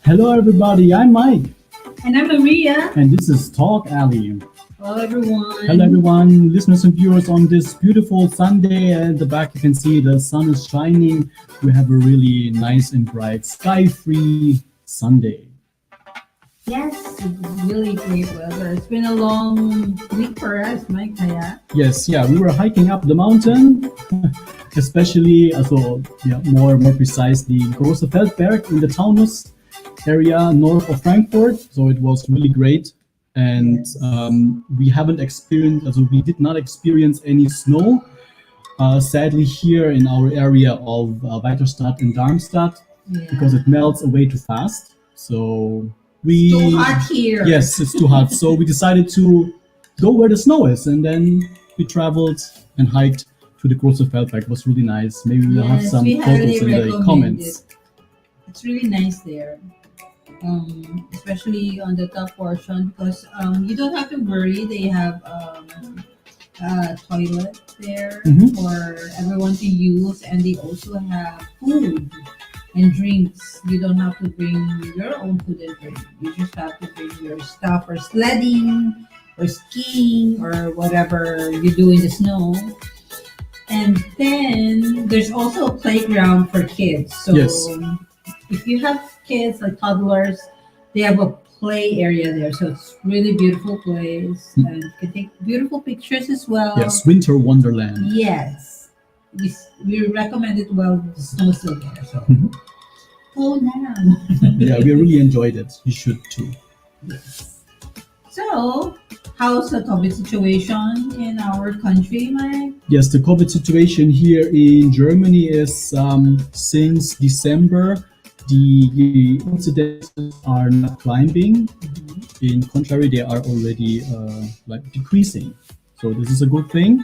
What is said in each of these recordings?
Hello, everybody. I'm Mike, And I'm Maria. and this is TalkAlley. Hello, everyone. Hello, everyone, listeners and viewers on this beautiful Sunday. At the back, you can see the sun is shining. We have a really nice and bright, sky-free Sunday. Yes, it's really great weather. It's been a long week for us, Mike. Kaya. Yes, yeah, we were hiking up the mountain, especially, more precisely, Große Feldberg in the Taunus area north of Frankfurt. So it was really great. And we did not experience any snow, sadly, here in our area of Weiterstadt and Darmstadt, because it melts away too fast. So It's too hot here. yes, it's too hot. So we decided to go where the snow is, and then we traveled and hiked to the Große Feldberg. It was really nice. Maybe we'll have Yes, some we highly photos in the recommend comments. it. It's really nice there, especially on the top portion because you don't have to worry. They have a toilet there Mhm. for everyone to use, and they also have food and drinks. You don't have to bring your own food and drink. You just have to bring your stuff for sledding or skiing or whatever you do in the snow. And then there's also a playground for kids. So Yes. if you have kids like toddlers, they have a play area there. So it's really beautiful place, and you can take beautiful pictures as well. Yes, Winter Wonderland. Yes. We recommend it while the snow is still there. So Mhm. go now. Yeah, we really enjoyed it. You should too. Yes. So, how's the COVID situation in our country, Mike? Yes, the COVID situation here in Germany is since December, the incidents are not climbing. In contrary, they are already decreasing. So this is a good thing.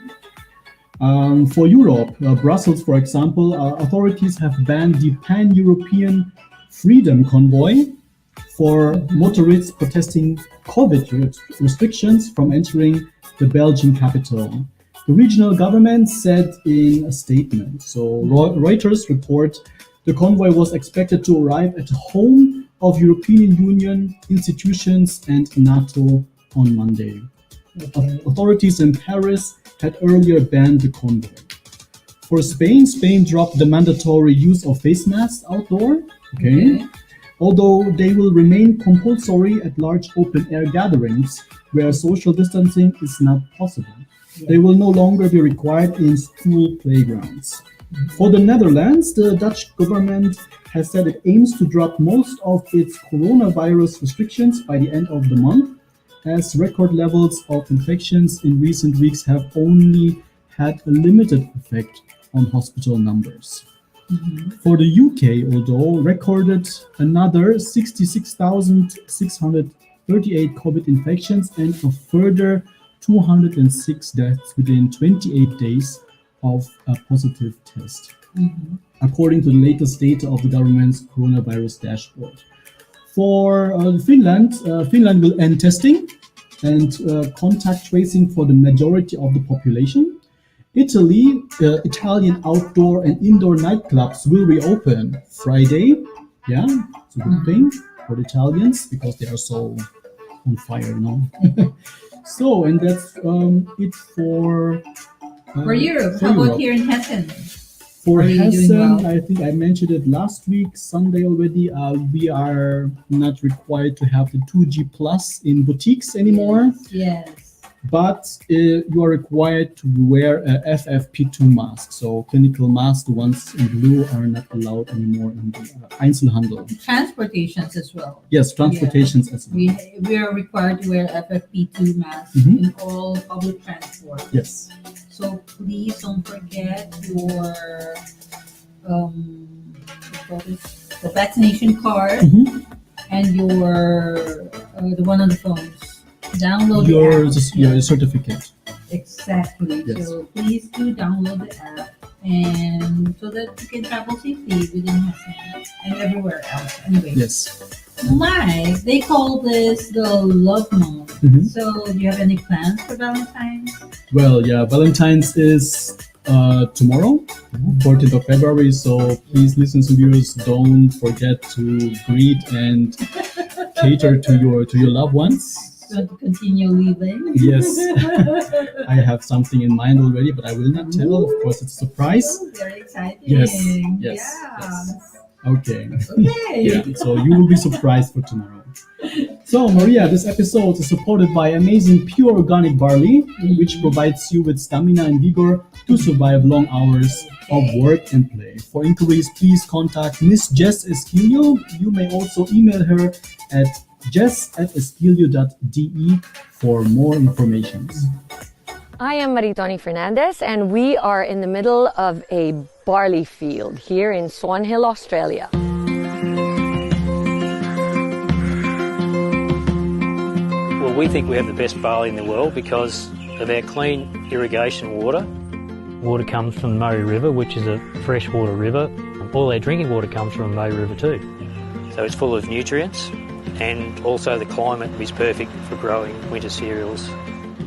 For Europe, Brussels, for example, authorities have banned the Pan-European Freedom Convoy for motorists protesting COVID restrictions from entering the Belgian capital. The regional government said in a statement. So Reuters report the convoy was expected to arrive at the home of European Union institutions and NATO on Monday. Authorities in Paris had earlier banned the convoy. For Spain dropped the mandatory use of face masks outdoor. Okay. Although they will remain compulsory at large open-air gatherings where social distancing is not possible. They will no longer be required in school playgrounds. For the Netherlands, the Dutch government has said it aims to drop most of its coronavirus restrictions by the end of the month, as record levels of infections in recent weeks have only had a limited effect on hospital numbers. For the UK, although recorded another 66,638 COVID infections and a further 206 deaths within 28 days of a positive test, according to the latest data of the government's coronavirus dashboard. For Finland will end testing and contact tracing for the majority of the population. Italian outdoor and indoor nightclubs will reopen Friday. Yeah, it's a good thing for the Italians because they are so on fire now. So, and that's it for Europe. for How about Europe. here in Hessen? For Are you doing Hessen, well? I think I mentioned it last week, Sunday already. We are not required to have the 2G plus in boutiques anymore. Yes. but you are required to wear a FFP2 mask. So clinical masks, the ones in blue, are not allowed anymore in the Einzelhandel. Transportations as well. Yes, transportations as well. We are required to wear FFP2 masks Mhm. in all public transport. Yes. So please don't forget your what do you call this? The vaccination card Mhm. and your the one on the phones. Download Your the app. your certificate. Exactly. Yes. So please do download the app and so that you can travel safely within Hassan and everywhere else. Anyway. Yes. Mike, they call this the love month. Mhm. So do you have any plans for Valentine's? Well, yeah, Valentine's is tomorrow, 14th of February. So please, listeners and viewers, don't forget to greet and cater to your loved ones. Going to continue living? Yes, I have something in mind already, but I will not tell. Of course, it's a surprise. Oh, very exciting. Yes, yes, Yeah. yes. Okay. Okay. Yeah, so you will be surprised for tomorrow. So, Maria, this episode is supported by amazing pure organic barley, which provides you with stamina and vigor to survive long hours of work and play. For inquiries, please contact Miss Jess Esquilio. You may also email her at jess@esquilio.de for more information. I am Maritoni Fernandez, and we are in the middle of a barley field here in Swan Hill, Australia. Well, we think we have the best barley in the world because of our clean irrigation water. Water comes from the Murray River, which is a freshwater river. All our drinking water comes from the Murray River too. So it's full of nutrients, and also the climate is perfect for growing winter cereals.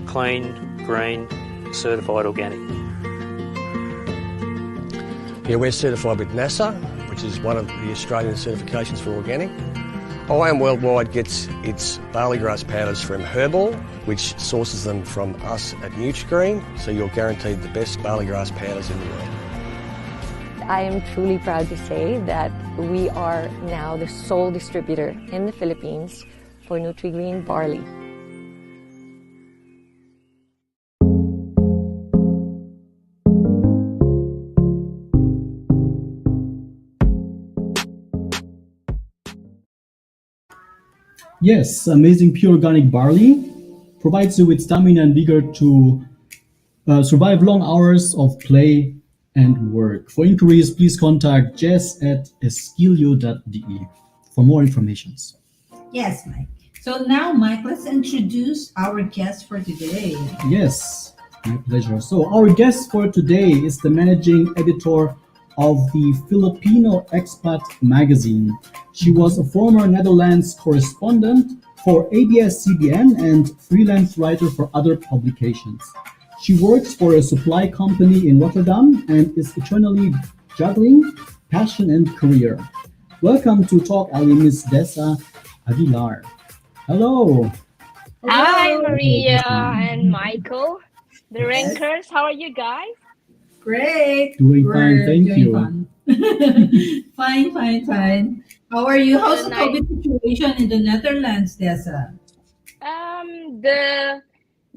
Clean, green, certified organic. Yeah, we're certified with NASA, which is one of the Australian certifications for organic. IAM Worldwide gets its barley grass powders from Herbal, which sources them from us at NutriGreen, so you're guaranteed the best barley grass powders in the world. I am truly proud to say that we are now the sole distributor in the Philippines for NutriGreen barley. Yes, amazing pure organic barley provides you with stamina and vigor to survive long hours of play and work. For inquiries, please contact jess@esquilio.de for more information. Yes, Mike. So now, Mike, let's introduce our guest for today. Yes, my pleasure. So our guest for today is the managing editor of the Filipino Expat magazine. She was a former Netherlands correspondent for ABS-CBN and freelance writer for other publications. She works for a supply company in Rotterdam and is eternally juggling passion and career. Welcome to TalkAlley, Miss Dheza Aguilar. Hello. Hi, Maria and Michael, the Rankers. How are you guys? Great. Doing fine, We're thank doing you. fine. Fine. How are you? How's the Nice. COVID situation in the Netherlands, Tessa?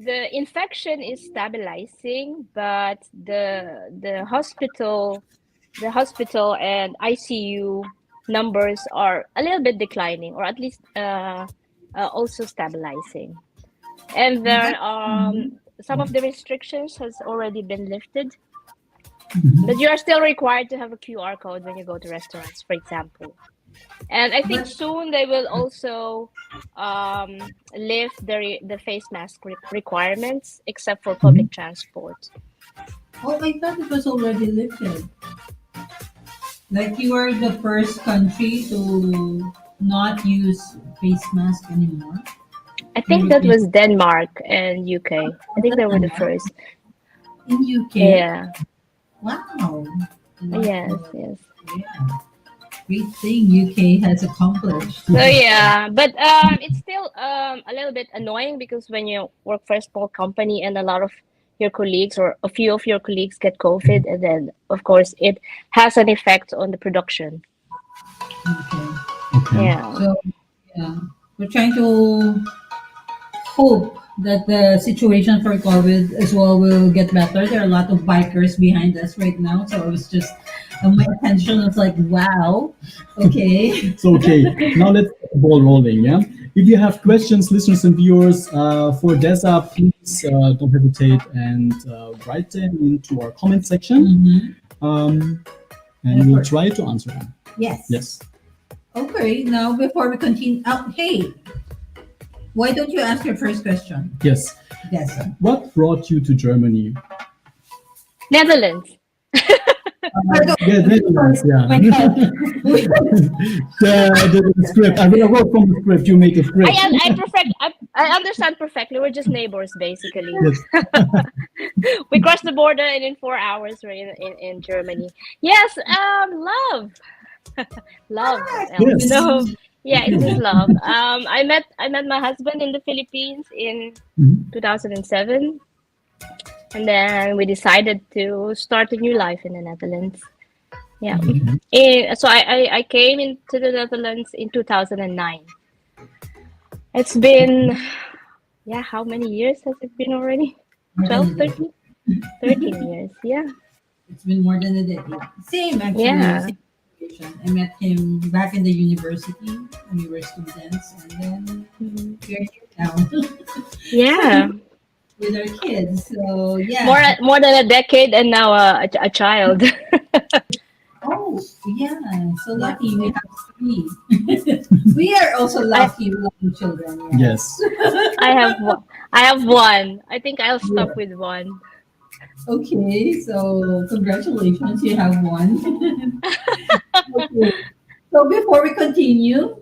The infection is stabilizing, but the hospital and ICU numbers are a little bit declining, or at least also stabilizing. And then some of the restrictions has already been lifted. But you are still required to have a QR code when you go to restaurants, for example. And I think soon they will also lift the face mask requirements, except for public transport. Oh, I thought it was already lifted. Like you are the first country to not use face mask anymore. I think that was Denmark and UK. I think they were the first. In UK? Yeah. Wow. Yes. Yeah. Great thing UK has accomplished. So yeah, but it's still a little bit annoying because when you work for a small company and a lot of your colleagues or a few of your colleagues get COVID, and then of course it has an effect on the production. Okay. Okay. Yeah. So yeah, we're trying to hope that the situation for COVID as well will get better. There are a lot of bikers behind us right now, so it was just my attention was like, wow, okay. So, okay, now let's get the ball rolling. Yeah. If you have questions, listeners and viewers, for Dheza, please don't hesitate and write them into our comment section, um, and we'll try to answer them. Yes. Yes. Okay. Now, before we continue, hey, why don't you ask your first question? Yes. Yes. Sir. What brought you to Germany? Netherlands. Yeah, Netherlands, yeah. My God. The script. I wrote from the script. You make a script. I understand perfectly. We're just neighbors, basically. Yes. We crossed the border, and in 4 hours, we're in Germany. Yes, love, love. Yes. No, yeah, it's just love. I met my husband in the Philippines in Mhm. 2007, and then we decided to start a new life in the Netherlands. Yeah. So I came into the Netherlands in 2009. It's been, yeah, how many years has it been already? 12, 13? 13 years, yeah. It's been more than a decade. Same, actually. Yeah. Same situation. I met him back in the university when we were students, and then Mhm. we're here now Yeah. with our kids. So, yeah. More than a decade, and now a child. Oh, yeah. So lucky we have three. We are also lucky with our children. Yeah. Yes. I have one. I think I'll stop with one. Okay, so congratulations, you have one. Okay. So before we continue,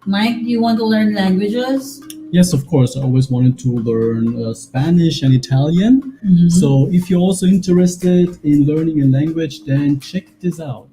Mike, do you want to learn languages? Yes, of course. I always wanted to learn Spanish and Italian. Mhm. So if you're also interested in learning a language, then check this out.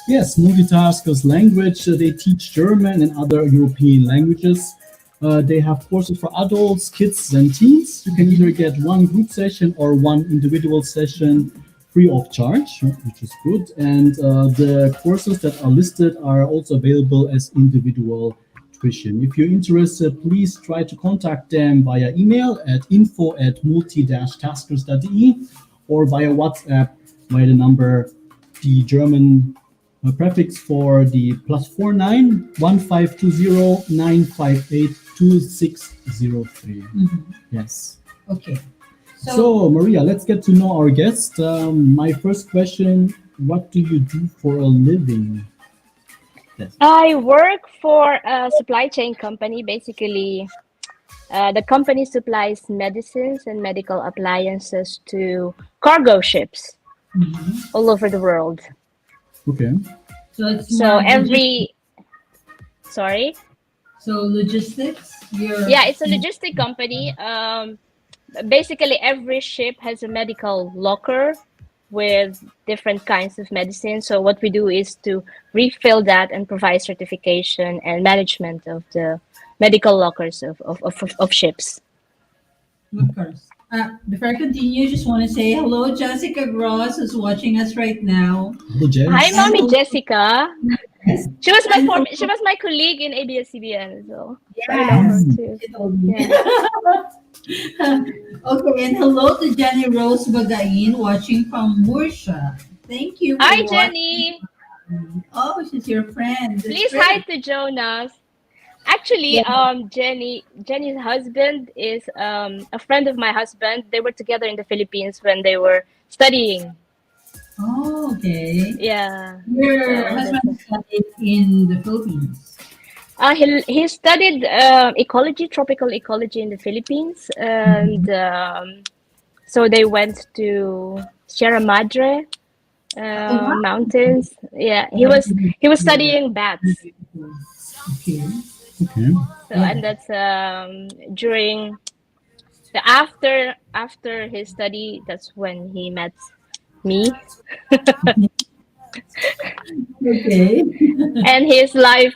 Yes, Multitaskers Language. They teach German and other European languages. They have courses for adults, kids, and teens. You can either get one group session or one individual session free of charge, which is good. And the courses that are listed are also available as individual tuition. If you're interested, please try to contact them via email at info@multi-taskers.de or via WhatsApp via the number, the German prefix for the +49 1520 958 2603. Yes. Okay. So, Maria, let's get to know our guest. My first question: what do you do for a living? Yes. I work for a supply chain company. Basically, the company supplies medicines and medical appliances to cargo ships all over the world. Okay. So it's So more sorry. so logistics. Yeah, it's a logistic company. Basically, every ship has a medical locker with different kinds of medicine. So what we do is to refill that and provide certification and management of the medical lockers of ships. Of course. Before I continue, just want to say hello, Jessica Gross, who's watching us right now. Hello, Jess. Hi, Mommy And- Jessica. Yes. She was my colleague in ABS-CBN, so I know Yes. her too. She told me. Yeah. Okay, and hello to Jenny Rose Bagain watching from Murcia. Thank you. For Hi, watching. Jenny. Oh, she's your friend. That's Please great. hi to Jonas. Actually, Jenny's husband is a friend of my husband. They were together in the Philippines when they were studying. Oh, okay. Yeah. Your husband studied in the Philippines. He studied tropical ecology in the Philippines, and so they went to Sierra Madre wow. mountains. Yeah, he was studying bats. Okay. Okay. So, and that's during the after his study. That's when he met me. Okay. And his life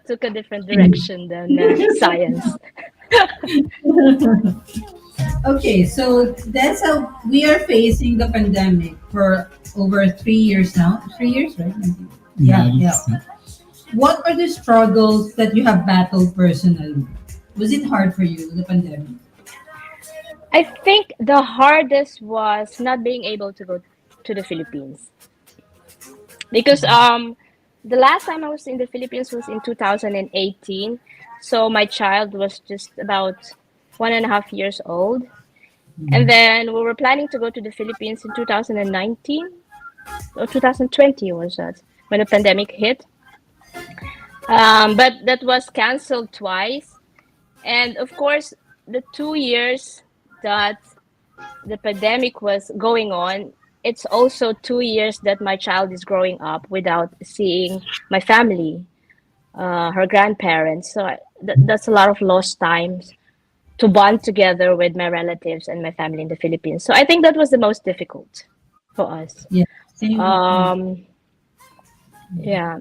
took a different direction than science. Okay, so that's how we are facing the pandemic for over 3 years now. 3 years, right? Yeah, yeah. What are the struggles that you have battled personally? Was it hard for you, the pandemic? I think the hardest was not being able to go to the Philippines because the last time I was in the Philippines was in 2018. So my child was just about 1.5 years old. And then we were planning to go to the Philippines in 2019 or 2020 was that when the pandemic hit. But that was canceled twice. And of course, the 2 years that the pandemic was going on, it's also 2 years that my child is growing up without seeing my family, her grandparents. So that's a lot of lost times to bond together with my relatives and my family in the Philippines. So I think that was the most difficult for us. Yeah. Same. Yeah.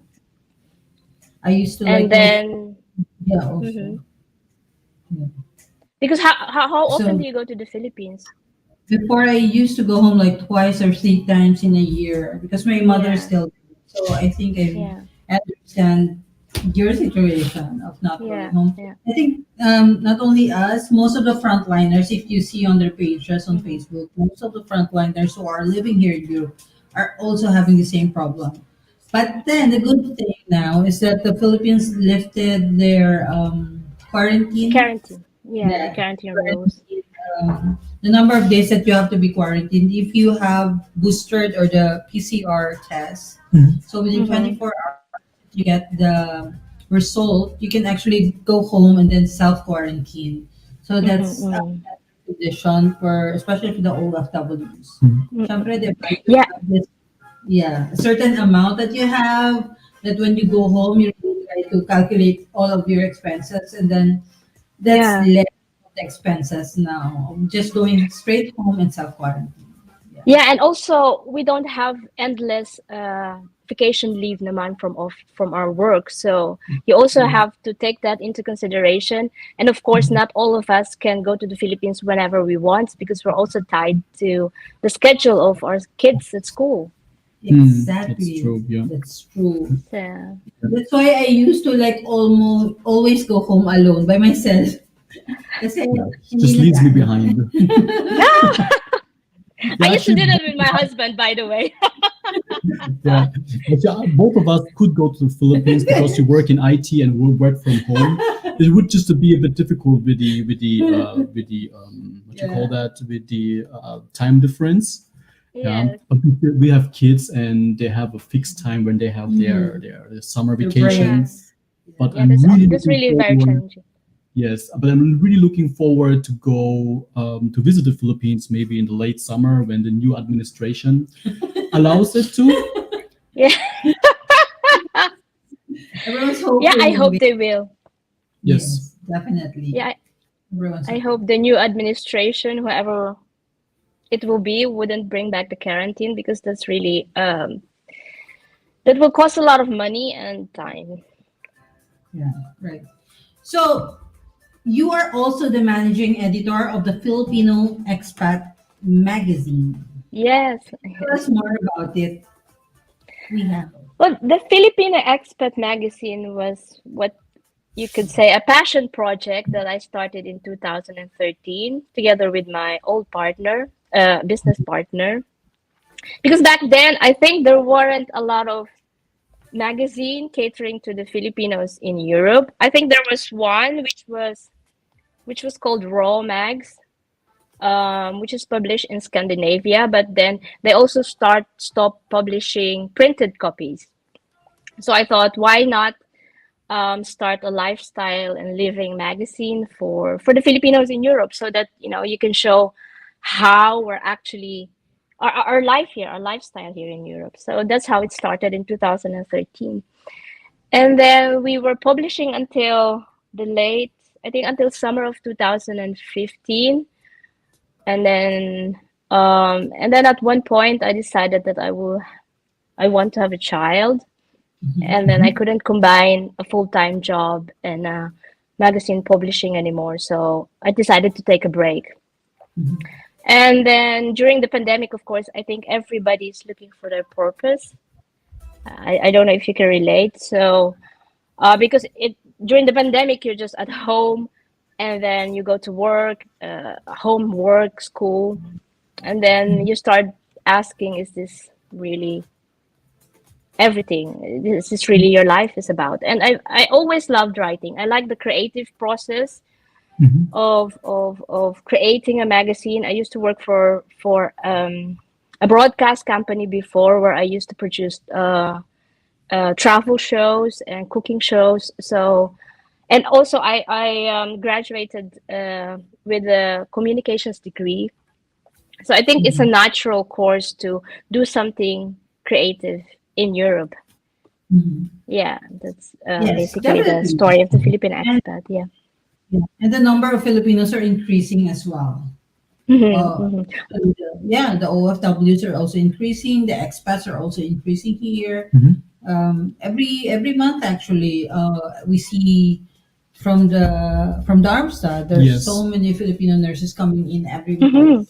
I used to And like go. then, Yeah, also. mhm. Yeah. Because how often So do you go to the Philippines? before I used to go home like twice or 3 times in a year because my mother Yeah. still. So I think Yeah. I understand your situation of not going Yeah. home. Yeah. I think not only us, most of the frontliners, if you see on their pages on Mhm. Facebook, most of the frontliners who are living here in Europe are also having the same problem. But then the good thing now is that the Philippines lifted their quarantine. Quarantine. Yeah, the Yeah, quarantine rules. quarantine, the number of days that you have to be quarantined if you have boosted or the PCR test. So within Mm-hmm. 24 hours, you get the result. You can actually go home and then self quarantine. So that's a Mm-hmm. condition for especially for the OFWs. Syempre, Mm-hmm. di ba, you Yeah. have this, yeah, a certain amount that you have that when you go home, you really try to calculate all of your expenses and then that's Yeah. less of the expenses now. Just going straight home and self quarantine. Yeah. Yeah, and also we don't have endless vacation leave naman from our work. So you also Yeah. have to take that into consideration. And of course, not all of us can go to the Philippines whenever we want because we're also tied to the schedule of our kids at school. That's Exactly. true. Yeah. That's true. So That's why I used to like almost always go home alone by myself. Kasi Yeah. hindi Just na leaves me gaano. behind. I Yeah, used to actually, do that with my husband, by the way. yeah. Actually, both of us could go to the Philippines because you work in IT and we work from home. It would just be a bit difficult with the what you call Yeah. that with the time difference. Yeah, Yes. but we have kids and they have a fixed time when they have their summer Your vacation. Yeah. brains. Yeah. But Yeah, I'm really that's looking really very forward. challenging. Yes, but I'm really looking forward to go to visit the Philippines maybe in the late summer when the new administration allows it to. Yeah. Everyone's Yeah, I hoping. hope they will. Yes. Yes, definitely. Yeah, Everyone's I hoping. hope the new administration, whoever it will be, wouldn't bring back the quarantine because that's really that will cost a lot of money and time. Yeah, right. So you are also the managing editor of the Filipino Expat magazine. Yes. Tell us more about it. We have. Well, the Filipino Expat magazine was what you could say a passion project that I started in 2013 together with my old partner, business partner. Because back then, I think there weren't a lot of magazine catering to the Filipinos in Europe. I think there was one which was called Raw Mags, which is published in Scandinavia, but then they also stopped publishing printed copies. So I thought, why not start a lifestyle and living magazine for the Filipinos in Europe, so that you can show how we're actually our life here, our lifestyle here in Europe. So that's how it started in 2013. And then we were publishing until the late, I think until summer of 2015. And then at one point I decided that I will I want to have a child, and then I couldn't combine a full-time job and magazine publishing anymore. So I decided to take a break. And then during the pandemic, of course, I think everybody's looking for their purpose. I don't know if you can relate. So because it during the pandemic, you're just at home, and then you go to work, home, work, school, and then you start asking, is this really everything? Is this really your life is about? And I always loved writing. I like the creative process of creating a magazine. I used to work for a broadcast company before, where I used to produce travel shows and cooking shows. So, and also I graduated with a communications degree. So I think it's a natural course to do something creative in Europe. Yeah, that's Yes, basically the definitely. story of the Philippine expat. Yeah. And the number of Filipinos are increasing as well. Mhm. Yeah, the OFWs are also increasing. The expats are also increasing here. Every month, actually, we see from Darmstadt. There's Yes. so many Filipino nurses coming in every Mhm. week.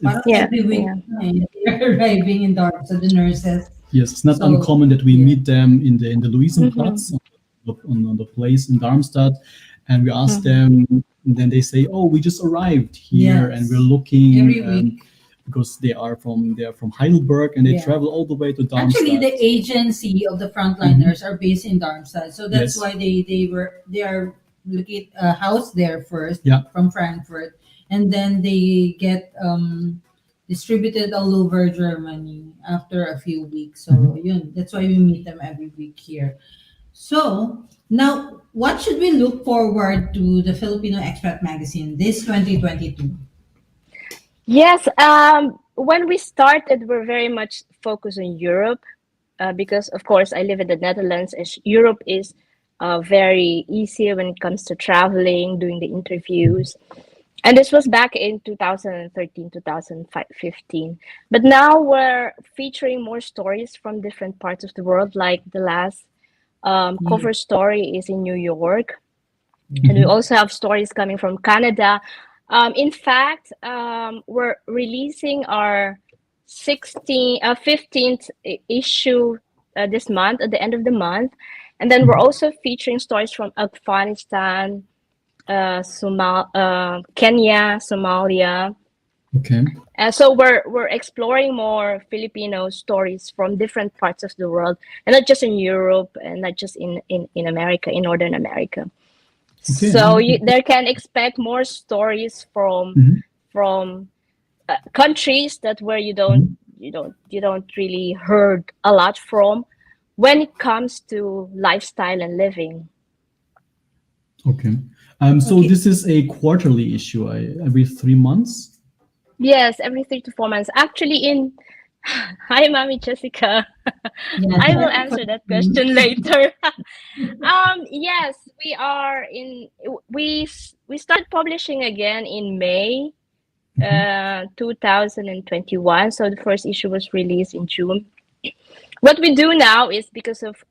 Parang Yeah, every week, they're arriving in Darmstadt. The nurses. Yes, it's not So, uncommon that we yeah. meet them in the Luisenplatz on the place in Darmstadt, and we ask them. And then they say, "Oh, we just arrived here, and Yes. we're looking Every week. because they are from Heidelberg, and they Yeah. travel all the way to Darmstadt." Actually, the agency of the frontliners are based in Darmstadt, so that's Yes. why they are looking at a house there first Yeah. from Frankfurt, and then they get distributed all over Germany after a few weeks. So yun, that's why we meet them every week here. So now, what should we look forward to the Filipino Expat Magazine this 2022? Yes. When we started, we're very much focused on Europe, because, of course, I live in the Netherlands, and Europe is very easy when it comes to traveling, doing the interviews. And this was back in 2013, 2015. But now we're featuring more stories from different parts of the world. Like the last cover story is in New York. And we also have stories coming from Canada. In fact, we're releasing our 15th issue this month, at the end of the month. And then we're also featuring stories from Afghanistan, Kenya, Somalia. Okay. So we're exploring more Filipino stories from different parts of the world, and not just in Europe, and not just in America, in Northern America. Okay. So there can expect more stories from countries that where you don't really heard a lot from when it comes to lifestyle and living. Okay. So Okay. this is a quarterly issue, every 3 months. Yes, every 3 to 4 months. Actually, hi, Mommy Jessica. Yeah, I will thank you for- answer that question later. Yes, we are in. We started publishing again in May, 2021. So the first issue was released in June. What we do now is, because of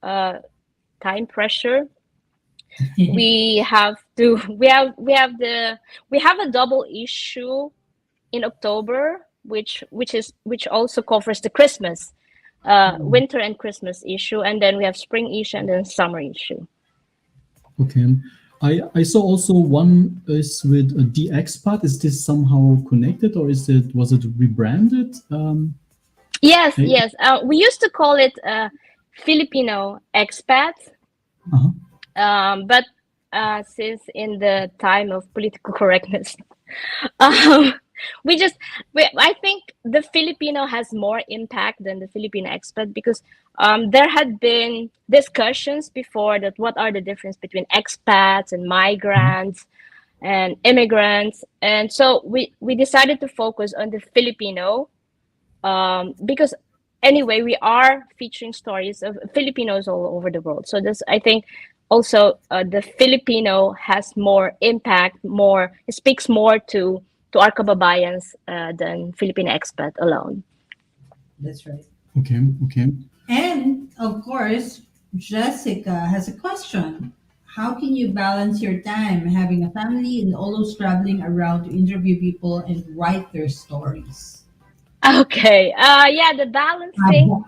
time pressure, we have a double issue in October, which also covers the Christmas, winter and Christmas issue, and then we have spring issue and then summer issue. Okay. I saw also one is with a D Expat. Is this somehow connected, or was it rebranded? Yes, Hey. yes. We used to call it Filipino expat, but since in the time of political correctness, I think the Filipino has more impact than the Filipino expat, because there had been discussions before that what are the difference between expats and migrants and immigrants, and so we decided to focus on the Filipino, because anyway we are featuring stories of Filipinos all over the world. So this, I think, also the Filipino has more impact, it speaks more to our kababayans than Filipino expat alone. That's right. Okay. And of course, Jessica has a question. How can you balance your time having a family and always traveling around to interview people and write their stories? Okay. Yeah, the balancing. Abo.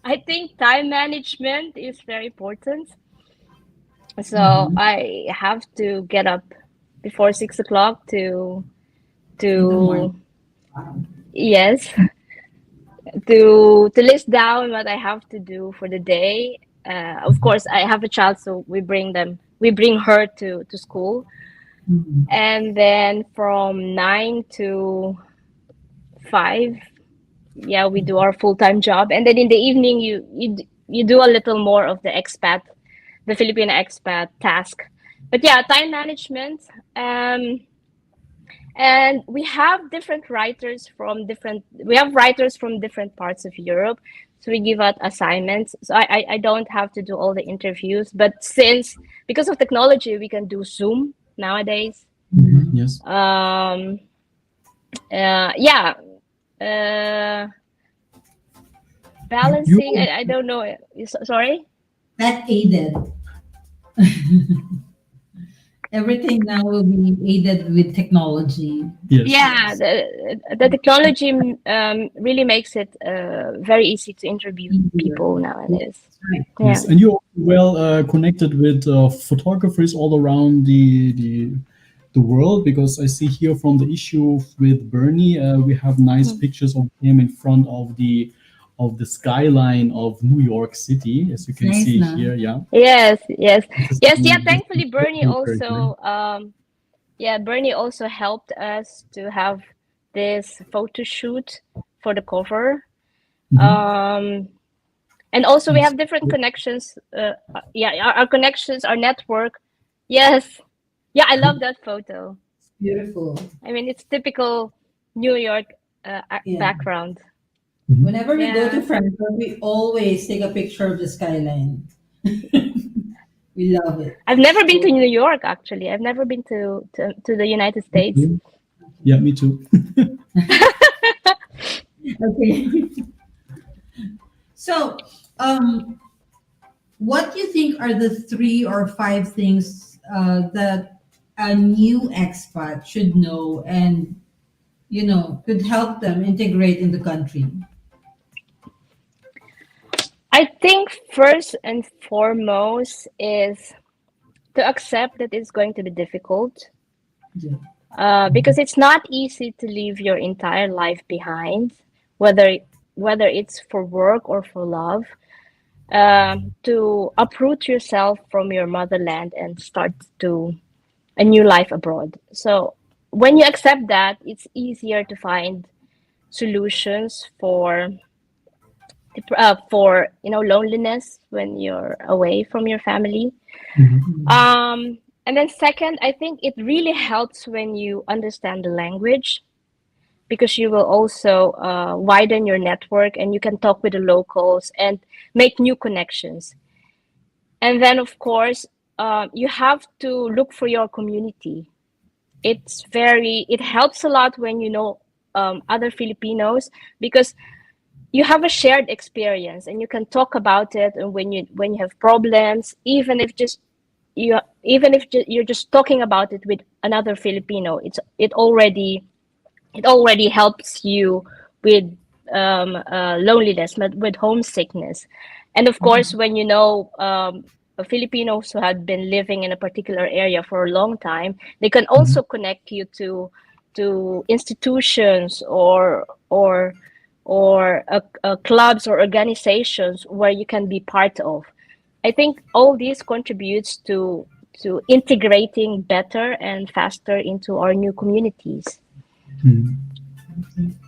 I think time management is very important. So Mhm. I have to get up before 6 o'clock In the morning. to Wow. yes, to list down what I have to do for the day. Of course, I have a child, so we bring her to school, Mhm. and then from 9 to 5, yeah, we do our full-time job, and then in the evening, you do a little more of the Filipino expat task. But yeah, time management. Um, and we have writers from different parts of Europe, so we give out assignments. So I don't have to do all the interviews, but since because of technology we can do Zoom nowadays. Mhm. Yes. um yeah. uh You Balancing, I don't know. Sorry. That aided. Everything now will be aided with technology. yes. Yeah, the technology really makes it very easy to interview Easier. people Yes, nowadays. right. Yeah. Yes, and you're well connected with photographers all around the world because I see here from the issue with Bernie, we have nice Mm. pictures of him in front of the skyline of New York City, as you It's can nice see now. here. Yeah, Yes, yes, yes, yeah. this Thankfully, is very nice. Bernie also helped us to have this photo shoot for the cover. Mhm. Um, and also we Yes. have different connections. Yeah, our connections, our network. Yes, yeah, I love that photo. Beautiful. I mean, it's typical New York Yeah. background. Mhm. Whenever we go to Yeah. Frankfurt, we always take a picture of the skyline. We love it. I've never been So, to New York, actually. I've never been to the United States. Yeah, me too. okay. So, what do you think are the 3 or 5 things that a new expat should know and could help them integrate in the country? I think first and foremost is to accept that it's going to be difficult, Yeah. because it's not easy to leave your entire life behind, whether whether it's for work or for love, to uproot yourself from your motherland and start to a new life abroad. So when you accept that, it's easier to find solutions for loneliness when you're away from your family. Mhm. And then second, I think it really helps when you understand the language, because you will also widen your network and you can talk with the locals and make new connections. And then of course, you have to look for your community. It helps a lot when you know other Filipinos, because you have a shared experience and you can talk about it. And when you have problems, you're just talking about it with another Filipino, it already helps you with loneliness, with homesickness. And of course, when you know Filipinos who had been living in a particular area for a long time, they can also connect you to institutions or clubs or organizations where you can be part of. I think all this contributes to integrating better and faster into our new communities. Mhm.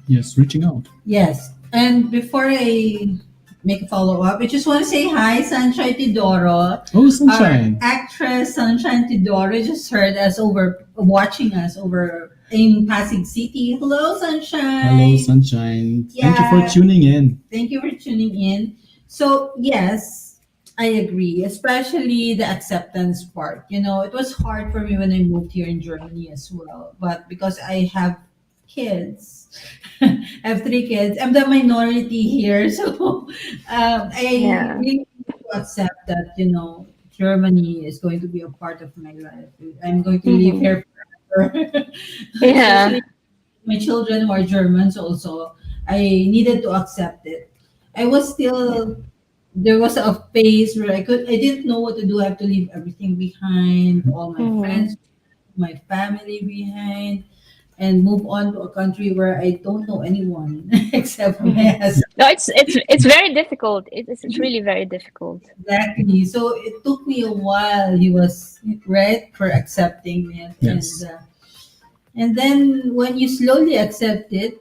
Yes, reaching out. Yes. And before I make a follow up, I just want to say hi, Sunshine Tidoro. Oh, Our sunshine. actress Sunshine Tidoro just heard us watching us over in Pasig City. Hello, Hello, Sunshine. sunshine. Thank you for Yeah, tuning in. thank you for tuning in. So, yes, I agree, especially the acceptance part. It was hard for me when I moved here in Germany as well. But because I have kids. I have 3 kids. I'm the minority here, so I Yeah. really need to accept that Germany is going to be a part of my life. I'm going to live Hmm. here forever, Yeah. especially my children who are Germans. Also, I needed to accept it. I was still there was a phase where I didn't know what to do. I have to leave everything behind, all my Hmm. friends, my family behind, and move on to a country where I don't know anyone except my Hmm. husband. No, it's very difficult. It's really very difficult. Exactly. So it took me a while. He was right for accepting it, Yes. and then when you slowly accept it,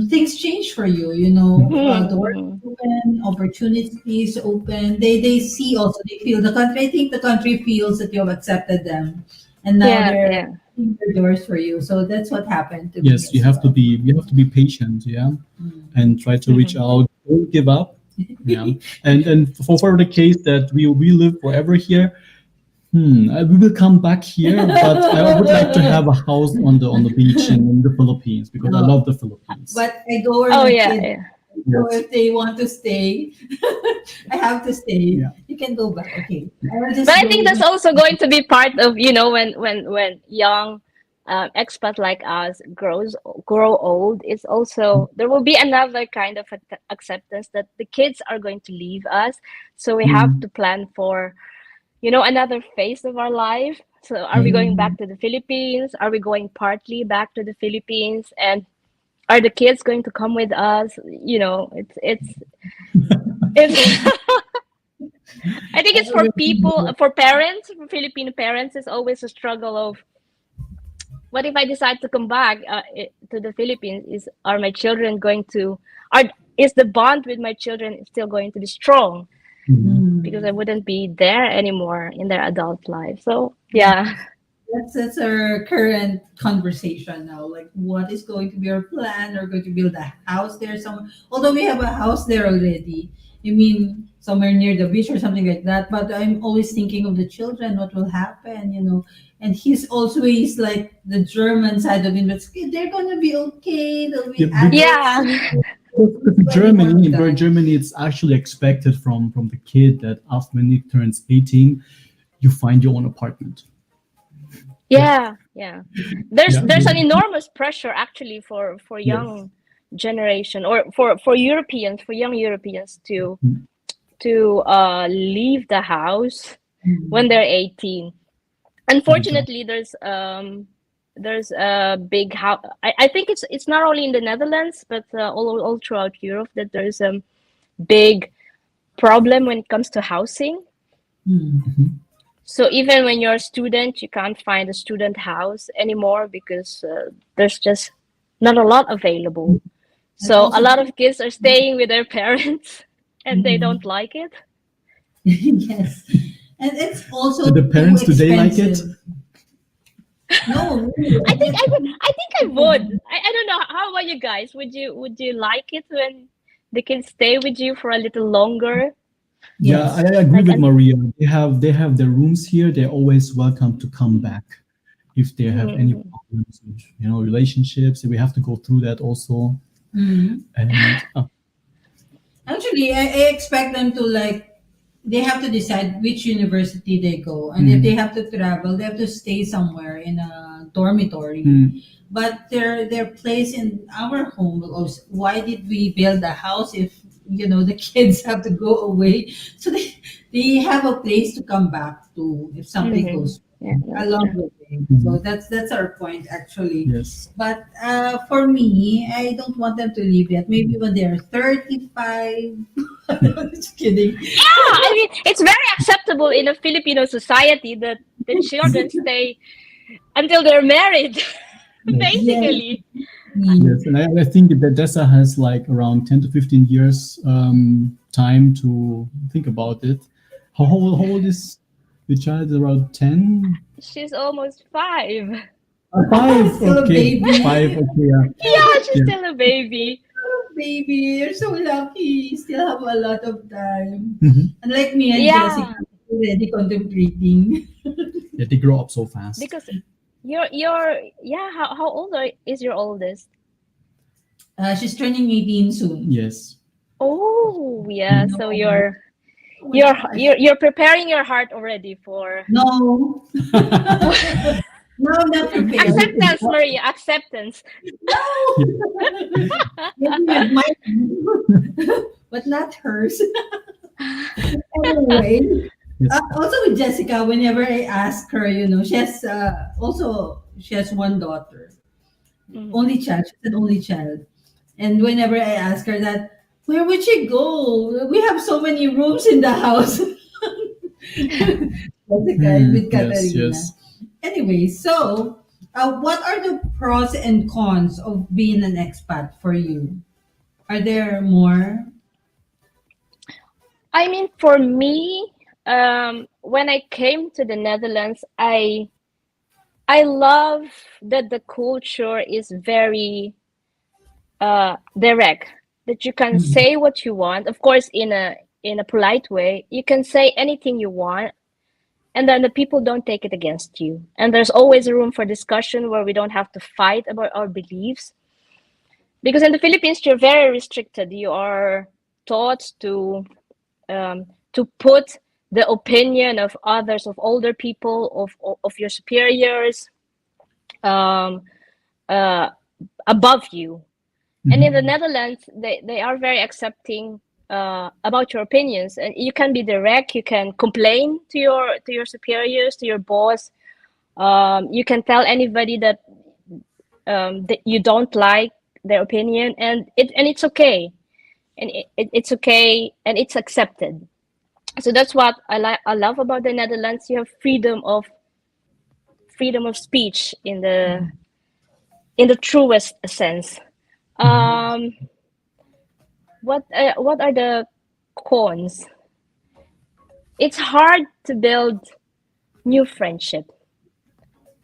things change for you. The work Hmm. open, opportunities open. They see also, they feel the country. I think the country feels that you have accepted them, and now Yeah, they're yeah. opening their doors for you. So that's what happened to me Yes, as well. you have to be patient, yeah, and try to reach Hmm. out. Don't give up, yeah. And for the case that we live forever here, we will come back here, but I would like to have a house on the beach in the Philippines because I No, love the Philippines. but I go where Oh my yeah, kids. yeah. So Yes, if they want to stay, I have to stay. yeah, You can go back. Okay, I will But just I go think with that's my. also going to be part of, when young expat like us grow old. It's also there will be another kind of acceptance that the kids are going to leave us, so we have mm, to plan for another phase of our life. So are we yeah. going Mm. back to the Philippines? Are we going partly back to the Philippines? And are the kids going to come with us? It's I think I it's for already people, know. for parents, for Filipino parents, it's always a struggle of what if I decide to come back to the Philippines? Are my children going to are is the bond with my children still going to be strong Mhm. because I Mm. wouldn't be there anymore in their adult life. So yeah. That's our current conversation now. Like, what is going to be our plan? We're going to build a house there somewhere. Although we have a house there already. I mean, somewhere near the beach or something like that. But I'm always thinking of the children. What will happen? And he's like the German side of it. But they're gonna be okay. They'll Yeah, be adults Yeah. soon. in Very important. Germany, it's actually expected from the kid that after when he turns 18, you find your own apartment. Yeah, yeah. There's Yeah, there's an enormous pressure actually for yes. young generation or for Europeans, for young Europeans to leave the house when they're 18. For the job. Unfortunately, there's a big house. I think it's not only in the Netherlands but all throughout Europe that there's a big problem when it comes to housing. Mm. So even when you're a student, you can't find a student house anymore because there's just not a lot available. And So a also, lot of kids are staying with their parents and they Mhm. don't like it. Yes, and it's Do also the too parents, do they like it? expensive. No, really, I I think just I would. I think I would. I don't know. How about you guys? Would you like it when the kids stay with you for a little longer? Yeah, I yes. agree Like, with Maria. They have their rooms here. They're always welcome to come back if they have any mm, problems with relationships. We have to go through that also. Mhm. And Actually, I expect them to like they have to decide which university they go, and if they mm, have to travel, they have to stay somewhere in a dormitory. mm, But their place in our home will also. Why did we build a house if the kids have to go away? So they have a place to come back to if something mm-hmm. goes Yeah, that's along true. the way. So mm, that's our point actually. yes. But for me, I don't want them to leave yet. Maybe when they're 35. Just kidding. Yeah, I mean, it's very acceptable in a Filipino society that the children stay until they're married, Yes. Yes. basically. Yes, and I think that Dessa has like around 10 to 15 years time to think about it. How old is the child? Around 10? She's almost 5. Five, Still a okay. baby. 5, okay, yeah. Yeah, she's Yeah. still a baby. Baby, you're so lucky. You still have a lot of time. Mhm. Unlike me and Jessica, Yeah, already contemplating. Yeah, they grow up so fast. because yeah. How old is your oldest? She's turning 18 soon. Yes. Oh, yeah. So No. Oh my gosh. you're preparing your heart already for No. No, I'm not prepared. acceptance, Maria. Acceptance. No. Maybe with my, but not hers. Anyway, Yes. also with Jessica, whenever I ask her, she has she has one daughter, Mhm. only child. She's an only child, and whenever I ask her that, where would she go? We have so many rooms in the house. Jessica and with Yes, Katarina. yes. Anyway, so what are the pros and cons of being an expat for you? Are there more? I mean, for me, when I came to the Netherlands, I love that the culture is very direct. That you can Mm. say what you want, of course, in a polite way. You can say anything you want, and then the people don't take it against you. And there's always a room for discussion where we don't have to fight about our beliefs. Because in the Philippines, you're very restricted. You are taught to put the opinion of others, of older people, of your superiors, um, uh, above you. And in the Mhm. Netherlands, they are very accepting about your opinions, and you can be direct. You can complain to your superiors, to your boss. You can tell anybody that you don't like their opinion, and it's okay, and it's okay, and it's accepted. So that's what I love about the Netherlands. You have freedom of speech in the truest sense. Mhm. Um, what are the cons? It's hard to build new friendship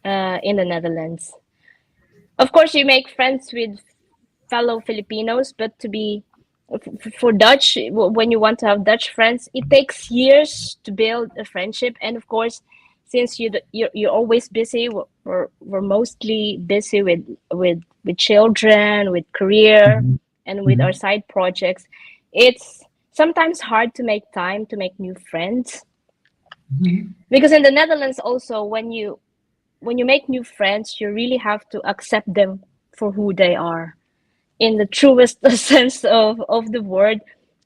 in the Netherlands. Of course, you make friends with fellow Filipinos, but for Dutch, when you want to have Dutch friends, it takes years to build a friendship. And of course, since you're always busy, we're mostly busy with children, with career, Mhm. and with our Mhm. side projects. It's sometimes hard to make time to make new friends, Mhm. because in the Netherlands also, when you make new friends, you really have to accept them for who they are in the truest sense of the word.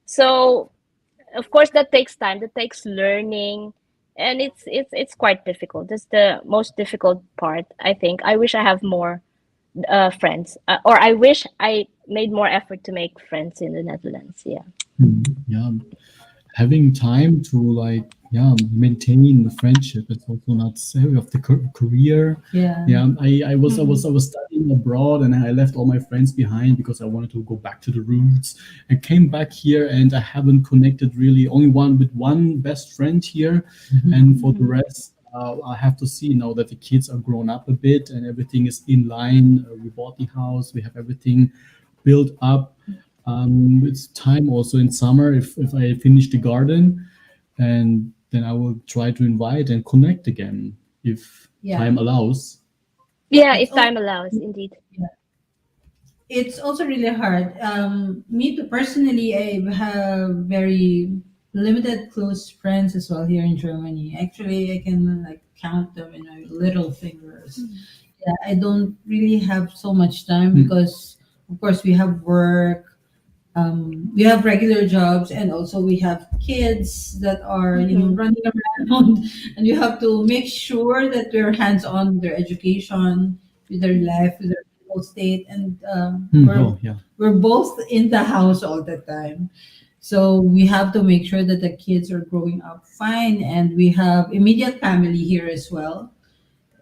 So of course that takes time, that takes learning, and it's quite difficult. That's the most difficult part, I think. I wish I have more friends, or I wish I made more effort to make friends in the Netherlands. Yeah. Yeah, having time to like, yeah, maintain the friendship is also not necessary of the career. Yeah. Yeah, Mhm. I was studying abroad and I left all my friends behind because I wanted to go back to the roots. I came back here and I haven't connected really, only one best friend here, and for the Mhm. rest. I have to see now that the kids are grown up a bit and everything is in line. We bought the house, we have everything built up. It's time also in summer if I finish the garden, and then I will try to invite and connect again if Yeah. time allows. Yeah, It's if also time allows, indeed. it's also really hard. Me too, personally, I have very limited close friends as well here in Germany. Actually, I can like count them in my little fingers. Mhm. Yeah, I don't really have so much time Mm. because, of course, we have work. We have regular jobs, and also we have kids that are Mhm. running around, and you have to make sure that they're hands on with their education, with their life, with their mental state, and Oh yeah. we're both in the house all the time. So we have to make sure that the kids are growing up fine, and we have immediate family here as well,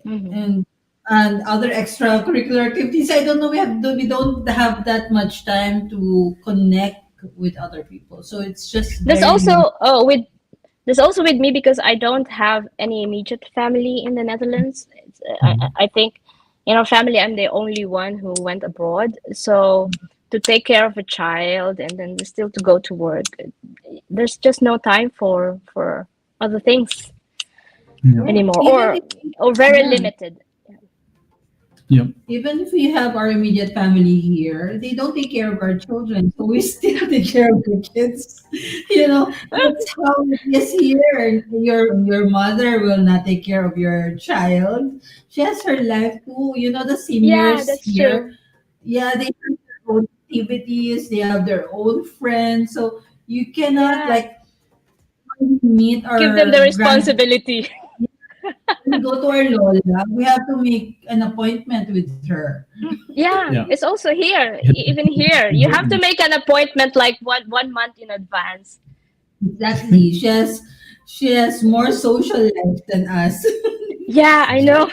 Mhm. and other extracurricular activities. I don't know. We don't have that much time to connect with other people, so it's just There's very also limited. there's also with me, because I don't have any immediate family in the Netherlands. Mhm. I think in our family I'm the only one who went abroad. So to take care of a child and then still to go to work, there's just no time for other things Yeah. Yeah, anymore, even if or very yeah, limited. Yeah. Even if we have our immediate family here, they don't take care of our children, so we still take care of the kids. That's how it is here. Your mother will not take care of your child. She has her life too. The Yeah, seniors that's true. here, yeah, they have their own activities, they have their own friends, so you cannot Yeah. like meet Give them our the grand. responsibility. When we go to our Lola, we have to make an appointment with her. Yeah, Yeah. it's also here. Even here, you have to make an appointment like one month in advance. Exactly. She has more social life than us. Yeah, I know.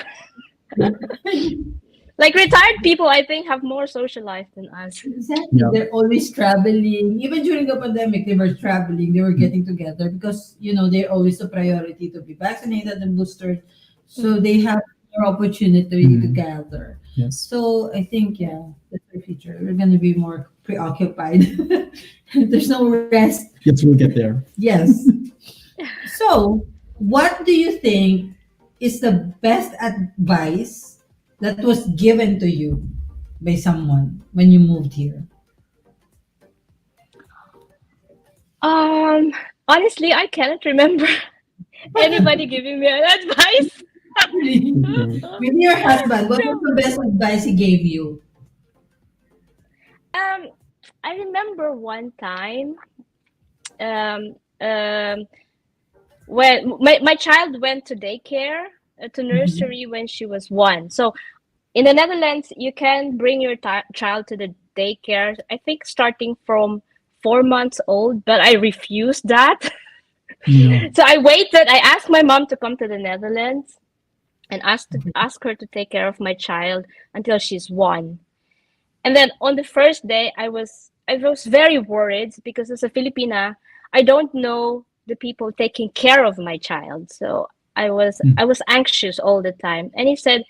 Like retired people, I think, have more social life than us. Exactly. Yeah. They're always traveling. Even during the pandemic, they were traveling. They were getting together because they're always a priority to be vaccinated and boosted. So they have more opportunity to Mm. gather. Yes. So I think that's the future. We're gonna be more preoccupied. There's no rest. Yes, we'll get there. Yes. So, what do you think is the best advice that was given to you by someone when you moved here? Um, Honestly, I cannot remember anybody giving me an advice. Okay. Maybe your husband. What was No. the best advice he gave you? Um, I remember one time, um, um, when my child went to daycare, to Mhm. nursery when she was 1. So in the Netherlands, you can bring your child to the daycare, I think starting from 4 months old, but I refused that. Yeah. So I waited. I asked my mom to come to the Netherlands and ask her to take care of my child until she's 1. And then on the first day, I was very worried because as a Filipina, I don't know the people taking care of my child. So I was Mm. I was anxious all the time. And he said,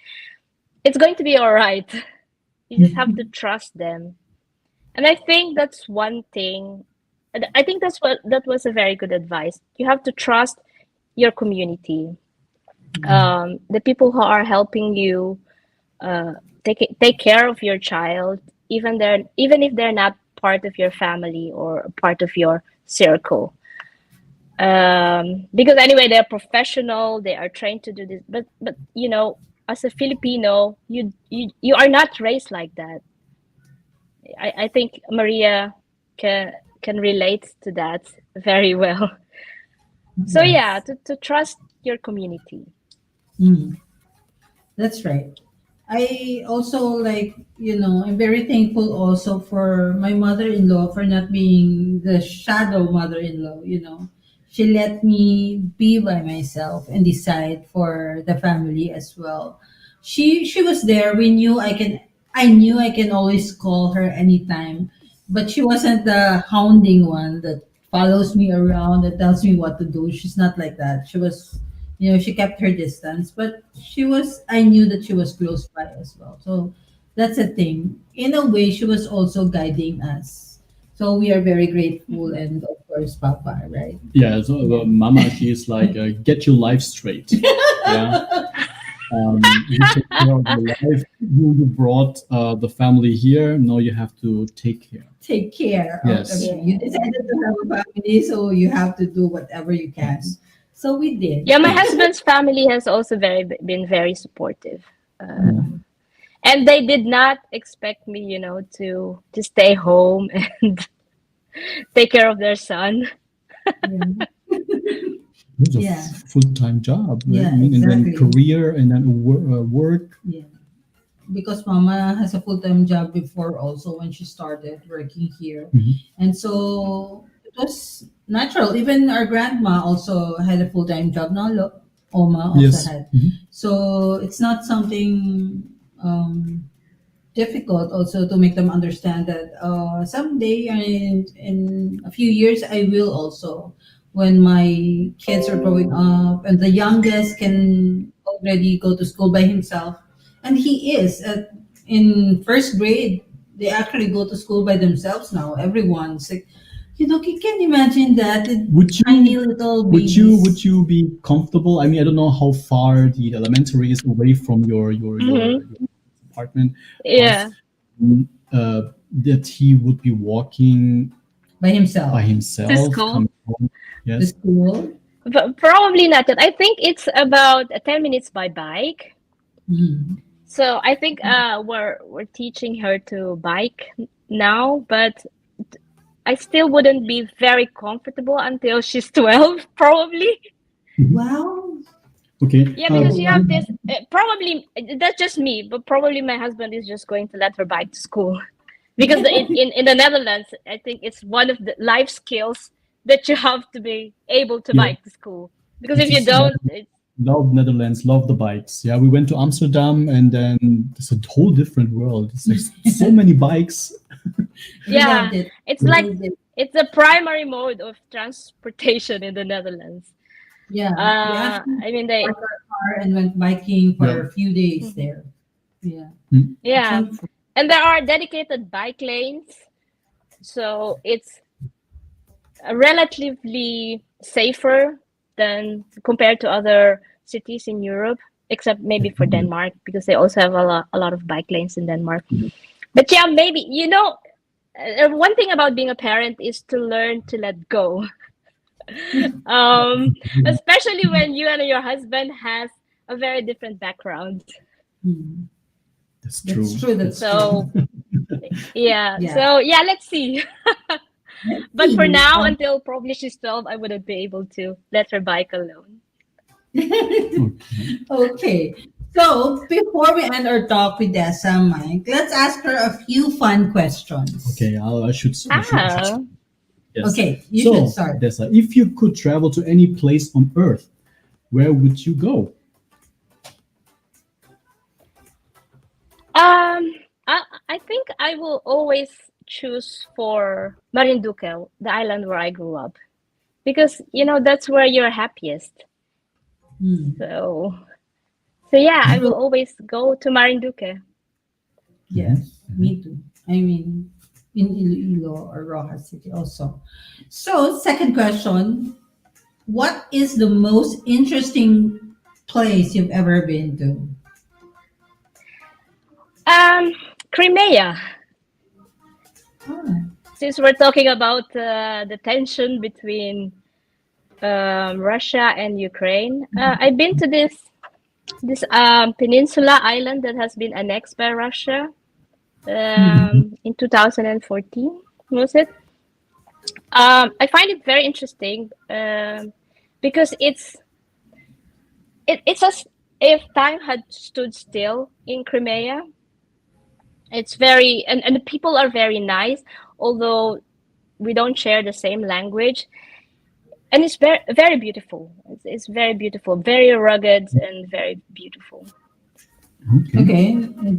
"It's going to be all right. You just have to trust them." And I think that's one thing. And I think that was a very good advice. You have to trust your community, the people who are helping you uh, take care of your child, even if they're not part of your family or part of your circle. Because anyway, they're professional, they are trained to do this. But as a Filipino, you are not raised like that. I think Maria can can relate to that very well. So yeah, Yes. to trust your community. Mm, that's right. I also I'm very thankful also for my mother-in-law for not being the shadow mother-in-law. She let me be by myself and decide for the family as well. She was there. I knew I can always call her anytime, but she wasn't the hounding one that follows me around that tells me what to do. She's not like that. She kept her distance, but I knew that she was close by as well. So that's a thing. In a way, she was also guiding us. So we are very grateful, Mhm. and of course, Papa, right? Yeah. So Yeah. Mama, she is like, get your life straight. Yeah. You take care of your life. You brought the family here. Now you have to take care. Take care of Yes. everything. You Yeah. decided to have a family, so you have to do whatever you can. Yes. So we did. Yeah, my Yes. husband's family has also been very supportive. Yeah. And they did not expect me, to stay home and take care of their son. Yeah. It's a Yeah. full-time job, right? I Yeah. mean, and then Exactly. career, and then work. Yeah. Because Mama has a full-time job before also when she started working here. Mhm. And so it was natural. Even our grandma also had a full-time job. No, Oma also Yes. had. Mhm. So it's not something difficult also to make them understand that someday in a few years I will also, when my kids are growing up and the youngest can already go to school by himself, and he is in first grade. They actually go to school by themselves now. Everyone's like, you can imagine that Would tiny you little would you babies. would you be comfortable? I mean, I don't know how far the elementary is away from your Hmm. apartment. apartment Yeah. house, that he would be walking By himself. by To himself, school. coming home. The Yes. school. Probably not that. I think it's about 10 minutes by bike. Mhm. So I think we're teaching her to bike now, but I still wouldn't be very comfortable until she's 12, probably. Wow. Okay. Yeah, because you have wow. this probably that's just me, but probably my husband is just going to let her bike to school. Because in the Netherlands, I think it's one of the life skills that you have to be able to Yeah. bike to school. Because if It's you just don't, it's, love Netherlands, love the bikes. Yeah, we went to Amsterdam, and then it's a whole different world. It's like so many bikes. We yeah, loved it. it's We like loved it. it's a primary mode of transportation in the Netherlands. Yeah. We actually I mean they parked our car and went biking for Yeah. a few days Mhm. there. Yeah. Mm. It's yeah, wonderful. and there are dedicated bike lanes, so it's relatively safer than compared to other cities in Europe, except maybe for Denmark because they also have a lot of bike lanes in Denmark. But yeah, maybe one thing about being a parent is to learn to let go. Especially when you and your husband has a very different background. Mhm. That's true. That's true. That's true. So yeah, Yeah. so yeah, let's see. Let's But for see. now, until probably she's 12, I wouldn't be able to let her bike alone. Okay. So before we end our talk with Dessa, Mike, let's ask her a few fun questions. Okay, I should. Yes. Okay, you So, should start. Dessa, if you could travel to any place on Earth, where would you go? Um, I think I will always choose for Marinduque, the island where I grew up, because that's where you're happiest. Hmm. So yeah, I will True. always go to Marinduque. Yes, me too. I mean, in Iloilo or Rojas City also. So, second question: what is the most interesting place you've ever been to? Crimea. Ah, Since we're talking about the tension between Russia and Ukraine, I've been to this peninsula island that has been annexed by Russia in 2014, was it? I find it very interesting because it's as if time had stood still in Crimea. It's very and the people are very nice, although we don't share the same language. And it's very very beautiful. It's very beautiful, very rugged and very beautiful. Okay. okay, I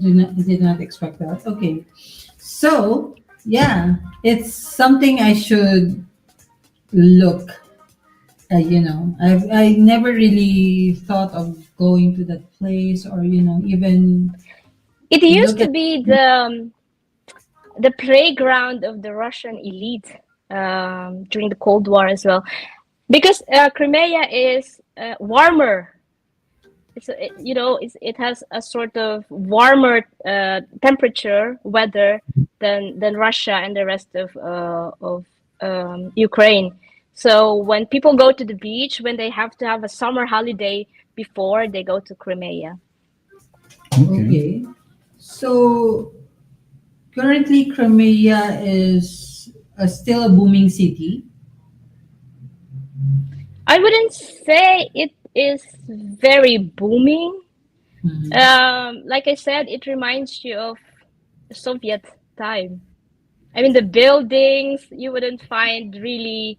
did not expect that. Okay, so yeah, it's something I should look. I never really thought of going to that place or even It used look to at. be the playground of the Russian elite during the Cold War as well, because Crimea is warmer. It has a sort of warmer temperature weather than Russia and the rest of Ukraine. So when people go to the beach, when they have to have a summer holiday before, they go to Crimea. Okay. Okay, so currently Crimea is still a booming city. I wouldn't say it is very booming. Mhm. Like I said, it reminds you of Soviet time. I mean, the buildings, you wouldn't find really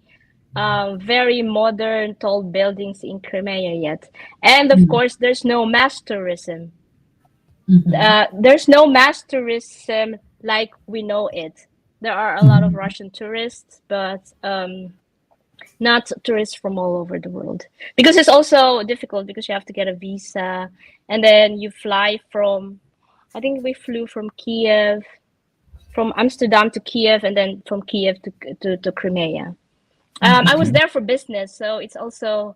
very modern, tall buildings in Crimea yet. And of course, there's no mass tourism. Mhm. There's no mass tourism like we know it. There are a lot of Russian tourists, but not tourists from all over the world. Because it's also difficult because you have to get a visa and then you fly from, I think we flew from Kiev, from Amsterdam to Kiev, and then from Kiev to Crimea. I was Okay. there for business, so it's also